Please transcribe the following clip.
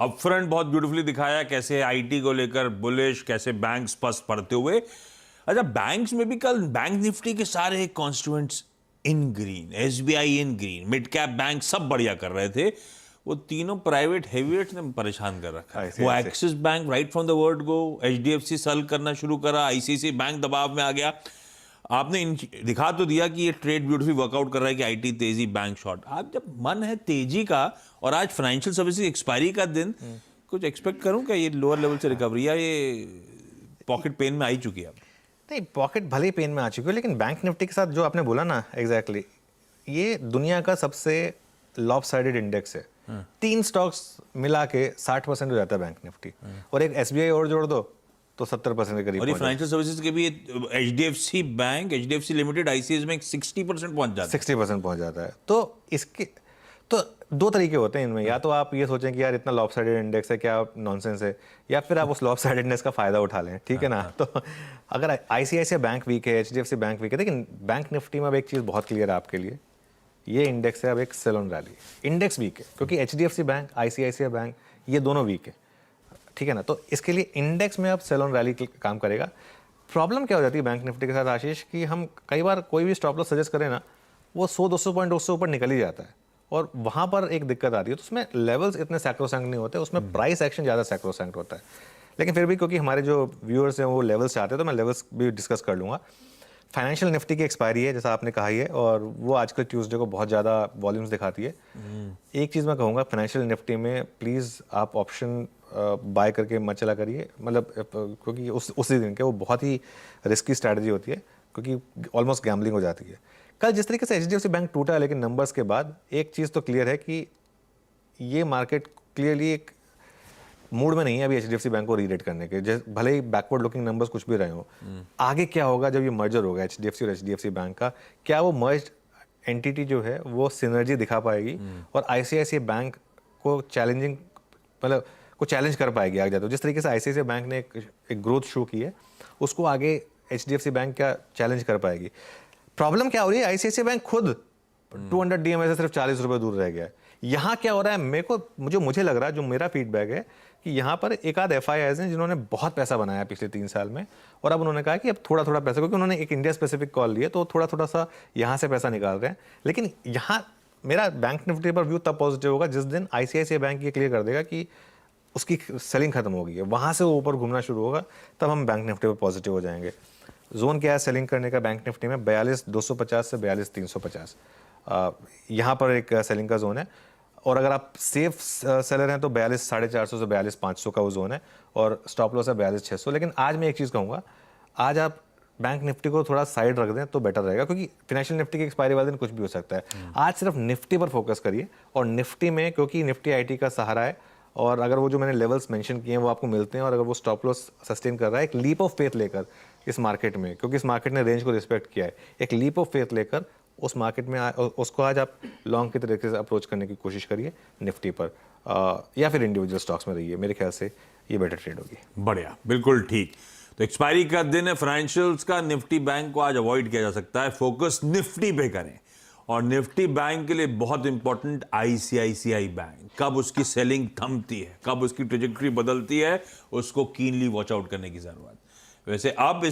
Upfront बहुत beautifully दिखाया कैसे आईटी को लेकर बुलिश, कैसे बैंक्स पस्त पड़ते हुए। अच्छा, बैंक्स में भी कल बैंक निफ्टी के सारे कॉन्स्टिट्यूएंट्स इन ग्रीन, एसबीआई इन ग्रीन, मिड कैप बैंक सब बढ़िया कर रहे थे। वो तीनों प्राइवेट हेवीवेट्स ने परेशान कर रखा है। वो Axis bank right from the word go, HDFC sell करना शुरू करा, आईसीआईसीआई बैंक दबाव में आ गया। आपने दिखा तो दिया कि ये ट्रेड ब्यूटीफुली वर्कआउट कर रहा है कि आईटी तेजी, बैंक शॉर्ट। आप जब मन है तेजी का और आज फाइनेंशियल सर्विसेज एक्सपायरी का दिन, कुछ एक्सपेक्ट करूं क्या ये लोअर लेवल से रिकवरी, या ये पॉकेट पेन में आई चुकी है अब? नहीं, पॉकेट भले ही पेन में आ चुकी है, लेकिन बैंक निफ्टी के साथ जो आपने बोला ना, एग्जैक्टली ये दुनिया का सबसे लॉपसाइडेड इंडेक्स है। 3 स्टॉक्स मिला के 60% हो जाता है बैंक निफ्टी, और एक एसबीआई और जोड़ दो तो 70% के करीब। और ये फाइनेंशियल सर्विसेज के भी HDFC bank, HDFC limited, ICICI में 60% पहुंच जाता है। 60% पहुंच जाता है। तो इसके तो 2 तरीके होते हैं इनमें, या तो आप ये सोचें कि यार इतना लॉपसाइडेड इंडेक्स है, क्या नॉनसेंस है, या फिर आप उस लॉपसाइडेडनेस का फायदा उठा लें, ठीक है ना। तो अगर आईसीआईसीआई बैंक वीक है, एचडीएफसी बैंक वीक है, लेकिन बैंक निफ्टी में अब एक चीज़ बहुत क्लियर है आपके लिए, ये इंडेक्स है अब एक sell on rally. Index weak है क्योंकि एचडीएफसी बैंक, आईसीआईसीआई बैंक ये दोनों वीक है, ठीक है ना। तो इसके लिए इंडेक्स में अब सेल ऑन रैली काम करेगा। प्रॉब्लम क्या हो जाती है बैंक निफ्टी के साथ आशीष, कि हम कई बार कोई भी स्टॉप लॉस सजेस्ट करें ना, वो 100-200 पॉइंट उससे ऊपर निकल ही जाता है, और वहाँ पर एक दिक्कत आती है। तो उसमें लेवल्स इतने सैक्रोसैंक्ट नहीं होते, उसमें प्राइस एक्शन ज़्यादा सैक्रोसैंक्ट होता है। लेकिन फिर भी क्योंकि हमारे जो व्यूअर्स हैं वो लेवल्स चाहते हैं, तो मैं लेवल्स भी डिस्कस कर लूँगा। फाइनेंशियल निफ्टी की एक्सपायरी है, जैसा आपने कहा ही है, और वो आजकल ट्यूसडे को बहुत ज़्यादा वॉल्यूम्स दिखाती है। एक चीज़ मैं कहूँगा, फाइनेंशियल निफ्टी में प्लीज़ आप ऑप्शन बाय करके मत चला करिए, मतलब क्योंकि उसी दिन के वो बहुत ही रिस्की स्ट्रैटेजी होती है, क्योंकि ऑलमोस्ट गैम्बलिंग हो जाती है। कल जिस तरीके से एचडीएफसी बैंक टूटा है, लेकिन नंबर्स के बाद एक चीज़ तो क्लियर है कि ये मार्केट क्लियरली एक मूड में नहीं है अभी एचडीएफसी बैंक को रीरेट करने के, भले ही बैकवर्ड लुकिंग नंबर्स कुछ भी रहे हो। आगे क्या होगा जब ये मर्जर होगा एचडीएफसी और एचडीएफसी बैंक का, क्या वो मर्ज्ड एंटिटी जो है वो सिनर्जी दिखा पाएगी और आईसीआईसीआई बैंक को चैलेंजिंग, मतलब को चैलेंज कर पाएगी आगे जाते। जिस तरीके से आईसीआईसीआई बैंक ने एक ग्रोथ शो की है, उसको आगे एचडीएफसी बैंक क्या चैलेंज कर पाएगी। प्रॉब्लम क्या हो रही है, आईसीआईसीआई बैंक खुद 200 डीएमए से सिर्फ 40 रुपए दूर रह गया है। यहाँ क्या हो रहा है, मुझे लग रहा है, जो मेरा फीडबैक है कि यहाँ पर एक आध एफआईआईज हैं जिन्होंने बहुत पैसा बनाया पिछले 3 साल में, और अब उन्होंने कहा कि अब थोड़ा थोड़ा पैसा, क्योंकि उन्होंने एक इंडिया स्पेसिफिक कॉल लिए, तो थोड़ा थोड़ा सा यहाँ से पैसा निकाल रहे हैं। लेकिन यहाँ मेरा बैंक निफ्टी पर व्यू तब पॉजिटिव होगा जिस दिन आईसीआईसीआई बैंक ये क्लियर कर देगा कि उसकी सेलिंग खत्म हो गई है, वहाँ से वो ऊपर घूमना शुरू होगा, तब हम बैंक निफ्टी पर पॉजिटिव हो जाएंगे। जोन क्या है सेलिंग करने का बैंक निफ्टी में, 42,250 से 42,350 यहाँ पर एक सेलिंग का जोन है। और अगर आप सेफ सेलर हैं तो 42,450 से 42,500 का वो जोन है, और स्टॉप लॉस है 42,600। लेकिन आज मैं एक चीज़ कहूँगा, आज आप बैंक निफ्टी को थोड़ा साइड रख दें तो बेटर रहेगा, क्योंकि फाइनेंशियल निफ्टी की एक्सपायरी वाले दिन कुछ भी हो सकता है। आज सिर्फ निफ्टी पर फोकस करिए, और निफ्टी में क्योंकि निफ्टी आईटी का सहारा है, और अगर वो जो मैंने लेवल्स मेंशन किए हैं वो आपको मिलते हैं, और अगर वो स्टॉप लॉस सस्टेन कर रहा है, एक लीप ऑफ फेथ लेकर इस मार्केट में, क्योंकि इस मार्केट ने रेंज को रिस्पेक्ट किया है, एक लीप ऑफ फेथ लेकर उस मार्केट में उसको आज आप लॉन्ग की तरीके से अप्रोच करने की कोशिश करिए निफ्टी पर, या फिर इंडिविजुअल स्टॉक्स में रहिए। मेरे ख्याल से ये बेटर ट्रेड होगी। बढ़िया, बिल्कुल ठीक। तो एक्सपायरी का दिन है फाइनेंशियल्स का, निफ्टी बैंक को आज अवॉइड किया जा सकता है, फोकस निफ्टी पे करें। और निफ्टी बैंक के लिए बहुत इंपॉर्टेंट आईसीआईसीआई बैंक, कब उसकी सेलिंग थमती है, कब उसकी ट्रेजेक्टरी बदलती है, उसको कीनली वॉच आउट करने की जरूरत। वैसे अब इस